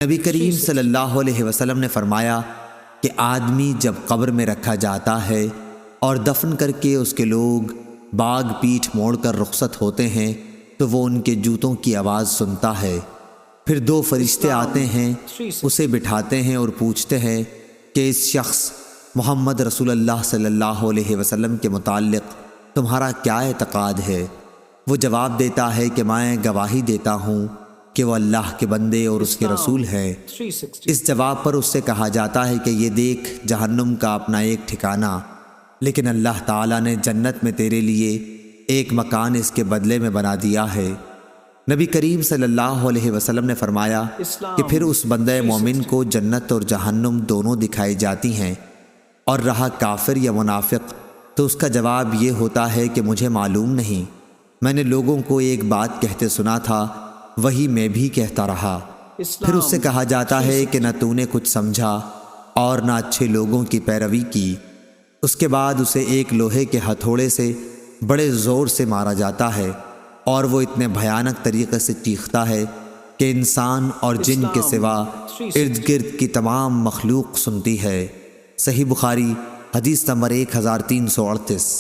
نبی کریم صلی اللہ علیہ وسلم نے فرمایا کہ آدمی جب قبر میں رکھا جاتا ہے اور دفن کر کے اس کے لوگ باغ پیٹھ موڑ کر رخصت ہوتے ہیں تو وہ ان کے جوتوں کی آواز سنتا ہے۔ پھر دو فرشتے آتے ہیں، اسے بٹھاتے ہیں اور پوچھتے ہیں کہ اس شخص محمد رسول اللہ صلی اللہ علیہ وسلم کے متعلق تمہارا کیا اعتقاد ہے؟ وہ جواب دیتا ہے کہ میں گواہی دیتا ہوں کہ وہ اللہ کے بندے اور اس کے رسول ہیں۔ اس جواب پر اس سے کہا جاتا ہے کہ یہ دیکھ جہنم کا اپنا ایک ٹھکانہ، لیکن اللہ تعالیٰ نے جنت میں تیرے لیے ایک مکان اس کے بدلے میں بنا دیا ہے۔ نبی کریم صلی اللہ علیہ وسلم نے فرمایا کہ پھر اس بندہ مومن کو جنت اور جہنم دونوں دکھائی جاتی ہیں، اور رہا کافر یا منافق تو اس کا جواب یہ ہوتا ہے کہ مجھے معلوم نہیں، میں نے لوگوں کو ایک بات کہتے سنا تھا، وہی میں بھی کہتا رہا۔ پھر اس سے کہا جاتا ہے کہ نہ تو نے کچھ سمجھا اور نہ اچھے لوگوں کی پیروی کی۔ اس کے بعد اسے ایک لوہے کے ہتھوڑے سے بڑے زور سے مارا جاتا ہے، اور وہ اتنے بھیانک طریقے سے چیختا ہے کہ انسان اور جن کے سوا ارد گرد کی تمام مخلوق سنتی ہے۔ صحیح بخاری حدیث نمبر 1338۔